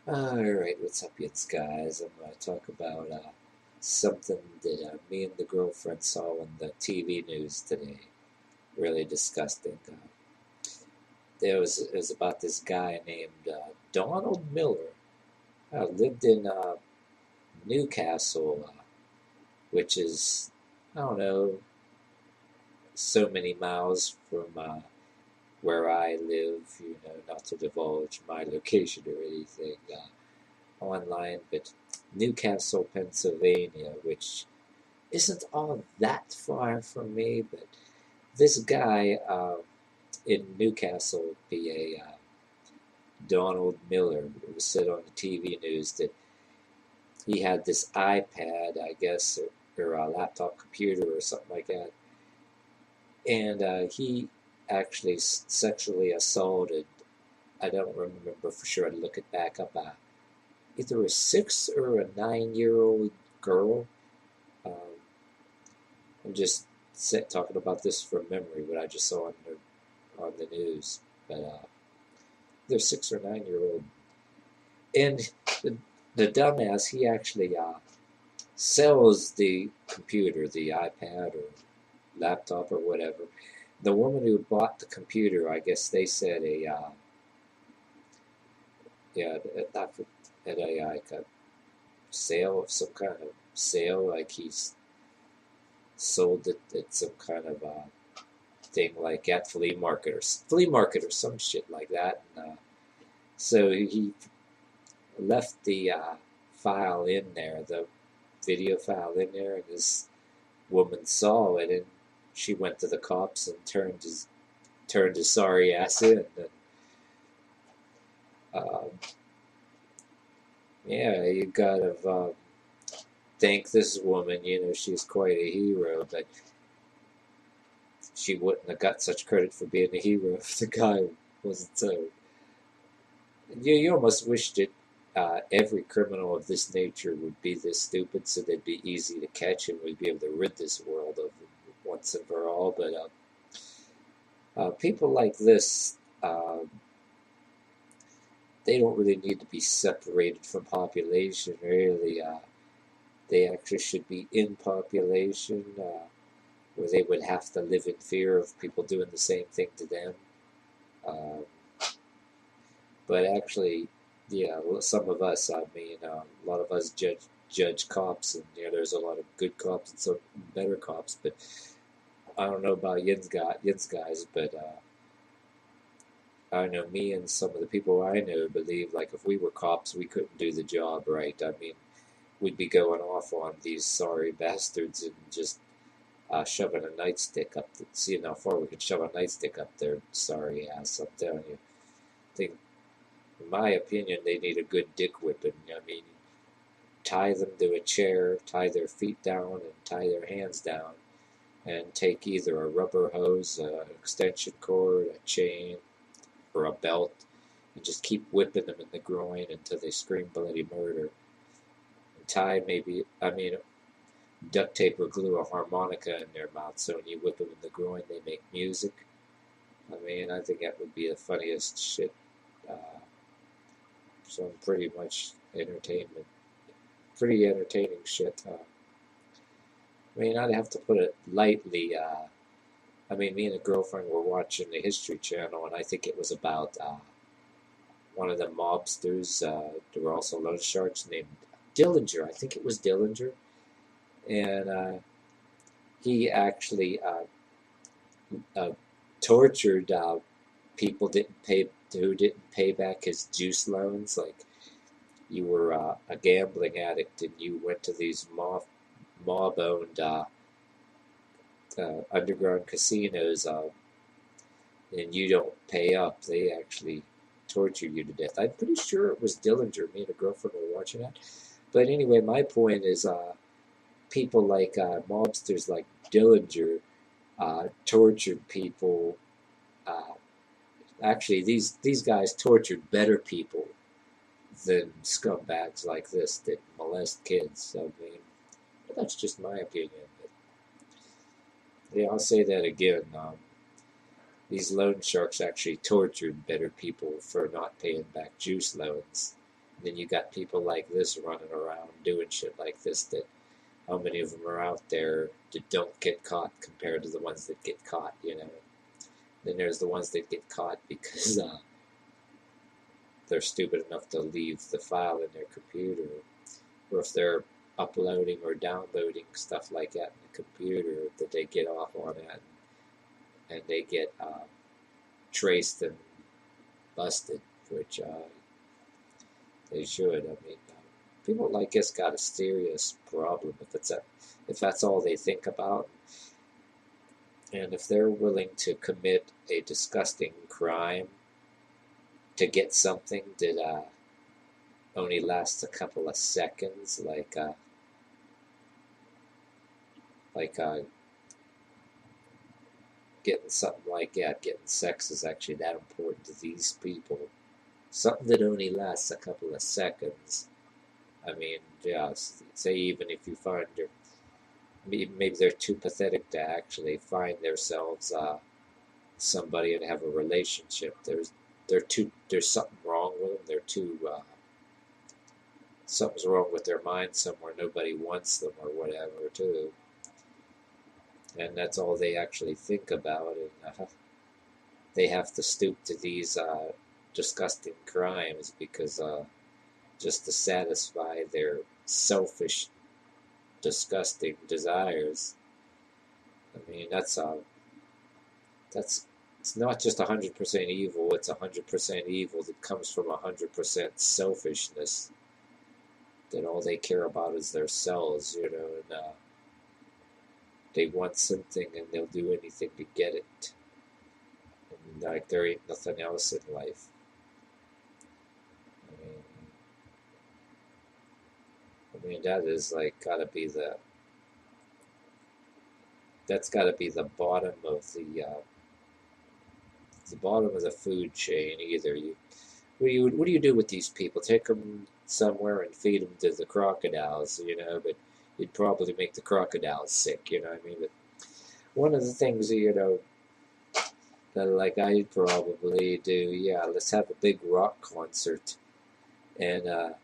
Alright, what's up, yins, guys? I'm going to talk about something that me and the girlfriend saw on the TV news today. Really disgusting. It was about this guy named Donald Miller. Lived in Newcastle, which is, I don't know, so many miles from where I live, not to divulge my location or anything. Online, but Newcastle, Pennsylvania, which isn't all that far from me. But this guy in Newcastle, PA, Donald Miller, it was said on the TV news that he had this iPad, I guess, or a laptop computer or something like that, and he actually sexually assaulted. I don't remember for sure. I'd look it back up. Either a 6 or a 9-year-old girl. Um, I'm just talking about this from memory, what I just saw on the news. But they're 6 or 9-year-old, and the, the dumbass, he actually sells the computer, the iPad or laptop or whatever. The woman who bought the computer, I guess they said yeah, at a like a sale of some kind of sale, like he's sold it at some kind of thing like at flea market or some shit like that. And, so he left the file in there, the video file in there, and this woman saw it, and she went to the cops and turned his sorry ass in. And um, yeah, you gotta thank this woman. She's quite a hero, but she wouldn't have got such credit for being a hero if the guy wasn't so. You almost wish that every criminal of this nature would be this stupid, so they'd be easy to catch and we'd be able to rid this world of them once and for all. But people like this, they don't really need to be separated from population. Really, they actually should be in population, where they would have to live in fear of people doing the same thing to them. Um, but actually, yeah, some of us, I mean, a lot of us judge cops, and there's a lot of good cops and some better cops. But I don't know about Yin's guys, but I know me and some of the people I know believe like if we were cops, we couldn't do the job right. I mean, we'd be going off on these sorry bastards and just shoving a nightstick up, seeing how far we could shove a nightstick up their sorry ass. I'm telling you. I think, in my opinion, they need a good dick whipping. I mean, tie them to a chair, tie their feet down, and tie their hands down, and take either a rubber hose, an extension cord, a chain, or a belt, and just keep whipping them in the groin until they scream bloody murder. And tie maybe, I mean, duct tape or glue a harmonica in their mouth so when you whip them in the groin, they make music. I mean, I think that would be the funniest shit. Uh, some pretty much entertainment, pretty entertaining shit. I mean, I'd have to put it lightly. I mean, me and a girlfriend were watching the History Channel, and I think it was about one of the mobsters. There were also loan sharks named Dillinger. I think it was Dillinger, and he actually uh, tortured people who didn't pay back his juice loans. Like you were a gambling addict and you went to these mob-owned underground casinos, and you don't pay up, they actually torture you to death. I'm pretty sure it was Dillinger. Me and a girlfriend were watching that. But anyway, my point is, people like mobsters like Dillinger tortured people. Uh, Actually, these guys tortured better people than scumbags like this that molest kids. I mean, that's just my opinion. But yeah, I'll say that again. These loan sharks actually tortured better people for not paying back juice loans. Then you got people like this running around doing shit like this. That how many of them are out there that don't get caught compared to the ones that get caught? Then there's the ones that get caught because they're stupid enough to leave the file in their computer, or if they're uploading or downloading stuff like that in the computer, that they get off on it and they get traced and busted, which they should. I mean, people like us got a serious problem if that's all they think about, and if they're willing to commit a disgusting crime to get something that only lasts a couple of seconds, like getting something like that, getting sex is actually that important to these people. Something that only lasts a couple of seconds. I mean, yeah, say even if you find maybe they're too pathetic to actually find themselves somebody and have a relationship. There's something wrong with them. They're too something's wrong with their mind somewhere. Nobody wants them or whatever too, and that's all they actually think about. And they have to stoop to these disgusting crimes because just to satisfy their selfish, disgusting desires. I mean, that's it's not just 100% evil. It's 100% evil that comes from 100% selfishness. That all they care about is themselves, and they want something and they'll do anything to get it. And like there ain't nothing else in life. I mean, that is like that's got to be the bottom of the bottom of the food chain. Either what do you do with these people? Take them somewhere and feed them to the crocodiles, but you'd probably make the crocodiles sick, what I mean? But one of the things, that like I'd probably do, yeah, let's have a big rock concert and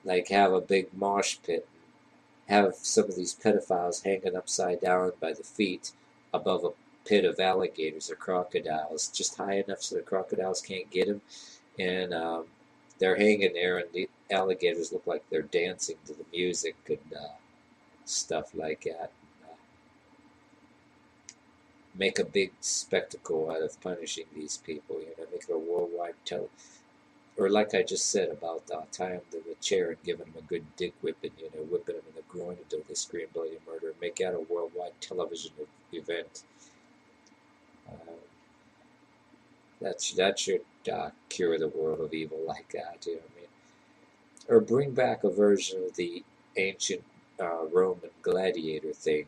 like have a big mosh pit, have some of these pedophiles hanging upside down by the feet above a pit of alligators or crocodiles, just high enough so the crocodiles can't get them, and they're hanging there, and the alligators look like they're dancing to the music and stuff like that. Make a big spectacle out of punishing these people, make it a worldwide or like I just said about tying them to the chair and giving them a good dick whipping, whipping them in the groin until they scream bloody murder, make that a worldwide television event. That should cure the world of evil like that, I mean, or bring back a version of the ancient Roman gladiator thing.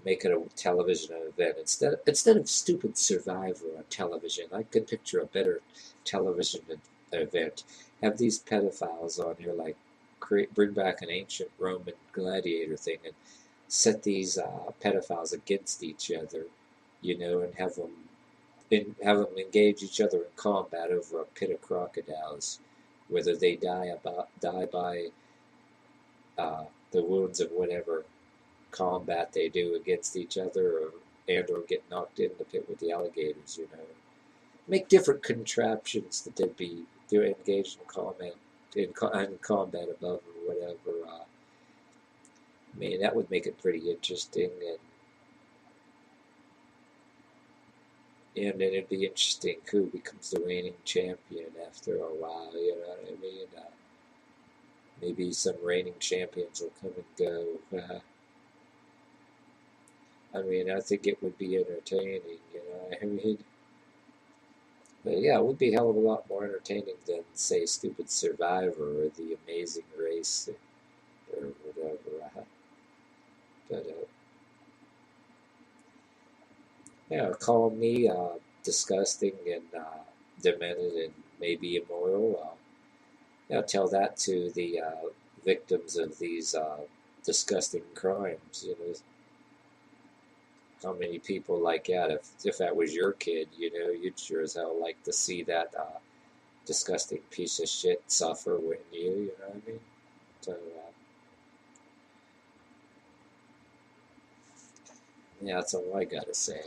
Make it a television event instead of stupid Survivor on television. I can picture a better television event. Have these pedophiles on here, like bring back an ancient Roman gladiator thing, and set these pedophiles against each other, and have them engage each other in combat over a pit of crocodiles, whether they die by the wounds of whatever combat they do against each other, or get knocked in the pit with the alligators. Make different contraptions that they're engaged in combat above or whatever. I mean, that would make it pretty interesting, and then it'd be interesting who becomes the reigning champion after a while. You know what I mean? Maybe some reigning champions will come and go. I mean, I think it would be entertaining, I mean? But yeah, it would be a hell of a lot more entertaining than, say, stupid Survivor or The Amazing Race or whatever. But, yeah, call me disgusting and demented and maybe immoral. Tell that to the victims of these disgusting crimes, How many people like that? If that was your kid, you'd sure as hell like to see that disgusting piece of shit suffer, wouldn't you? You know what I mean? So, yeah, that's all I gotta say.